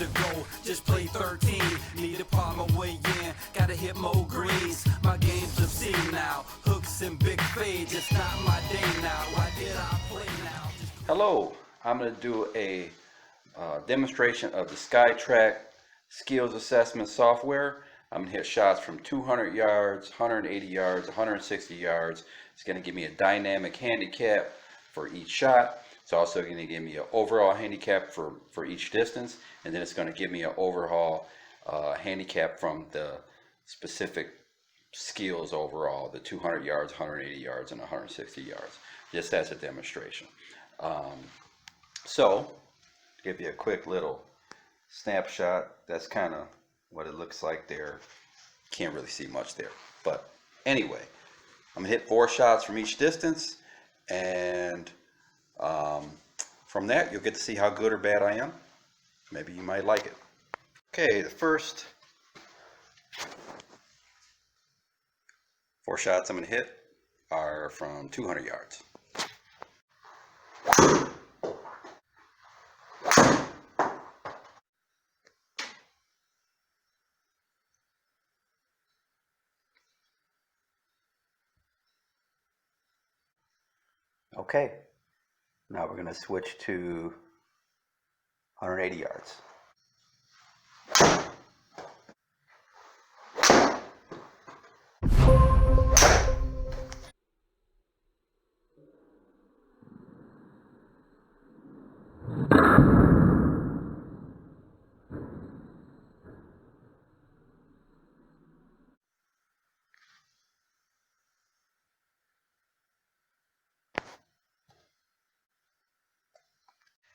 to go, just play 13. Need a partner way in, gotta hit more greens. My game's obscene now, hooks and big fades. It's not my day now, why did I play now? Hello, I'm going to do a demonstration of the Skytrak skills assessment software. I'm going to hit shots from 200 yards, 180 yards, 160 yards. It's going to give me a dynamic handicap for each shot. It's also going to give me an overall handicap for each distance, and then it's going to give me an overall handicap from the specific skills overall, the 200 yards, 180 yards, and 160 yards, just as a demonstration. So, to give you a quick little snapshot, that's kind of what it looks like there. Can't really see much there, but anyway, I'm gonna hit 4 shots from each distance, and from that you'll get to see how good or bad I am. Maybe you might like it. Okay, the first 4 shots I'm gonna hit are from 200 yards. Okay, now we're going to switch to 180 yards.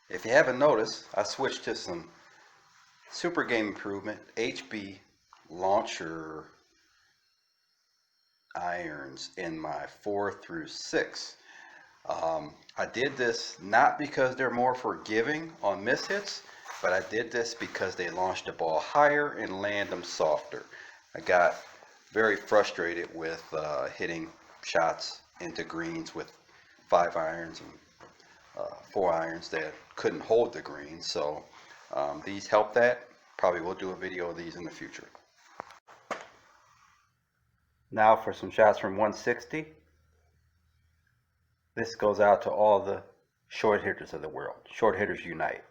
If you haven't noticed, I switched to some Super Game Improvement HB launcher irons in my 4 through 6. I did this not because they're more forgiving on miss hits, but I did this because they launch the ball higher and land them softer. I got very frustrated with hitting shots into greens with 5 irons and 4 irons that couldn't hold the green, so these help that. Probably will do a video of these in the future. Now for some shots from 160. This goes out to all the short hitters of the world. Short hitters unite.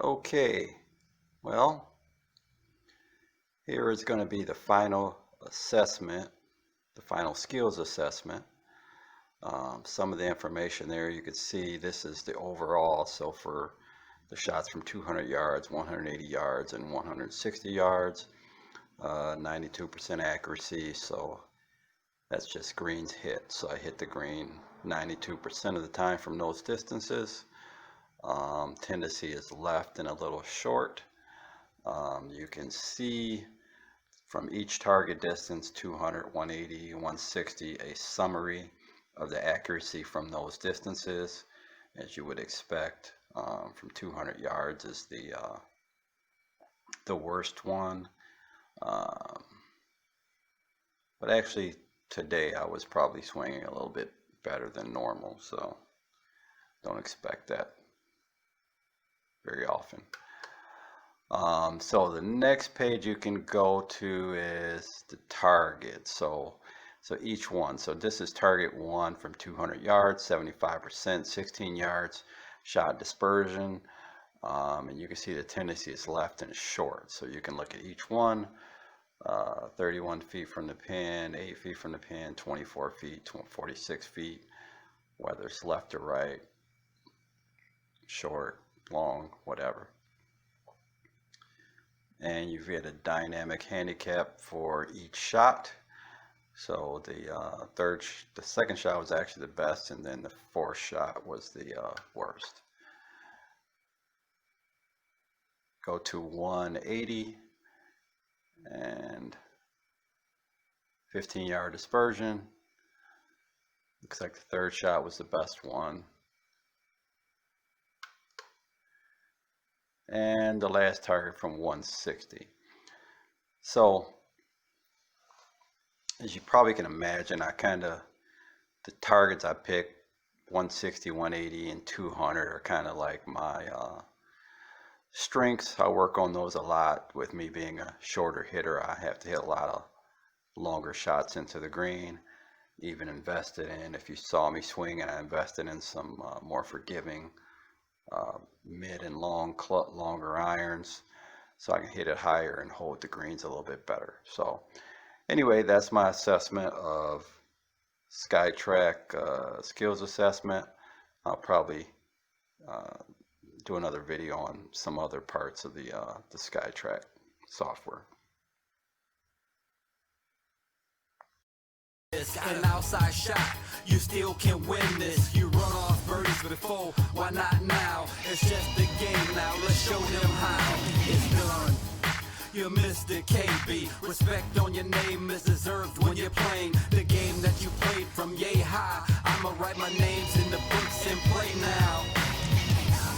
Okay, well, here is going to be the final assessment, the final skills assessment. Some of the information there you can see, this is the overall. So for the shots from 200 yards, 180 yards, and 160 yards, 92% accuracy. So that's just greens hit. So I hit the green 92% of the time from those distances. Tendency is left and a little short. You can see from each target distance, 200, 180, 160, a summary of the accuracy from those distances, as you would expect. From 200 yards is the worst one. But actually today I was probably swinging a little bit better than normal, so don't expect that very often. So the next page you can go to is the target. So each one. So this is target 1 from 200 yards, 75%, 16 yards, shot dispersion. And you can see the tendency is left and short. So you can look at each one. 31 feet from the pin, 8 feet from the pin, 24 feet, 46 feet, whether it's left or right, short, long, whatever. And you get a dynamic handicap for each shot. So the second shot was actually the best, and then the 4th shot was the worst. Go to 180, and 15-yard dispersion. Looks like the third shot was the best one. And the last target from 160. So, as you probably can imagine, the targets I picked, 160, 180, and 200 are kind of like my strengths. I work on those a lot. With me being a shorter hitter, I have to hit a lot of longer shots into the green. Even invested in, if you saw me swing, and I invested in some more forgiving mid and longer irons, so I can hit it higher and hold the greens a little bit better. So anyway, that's my assessment of Skytrak skills assessment. I'll probably do another video on some other parts of the Skytrak software. An outside shot, you still can win this. You run off birdies before, why not now? It's just a game now, let's show them how it's done. You're Mr. KB, respect on your name is deserved when you're playing the game that you played from yay high. I'ma write my names in the books and play now.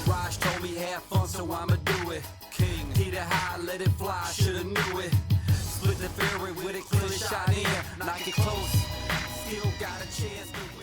Raj told me have fun, so I'ma do it. King, hit it high, let it fly, shoulda knew it. Split the fairway with it, clear the shot in, knock it close. Still got a chance to win.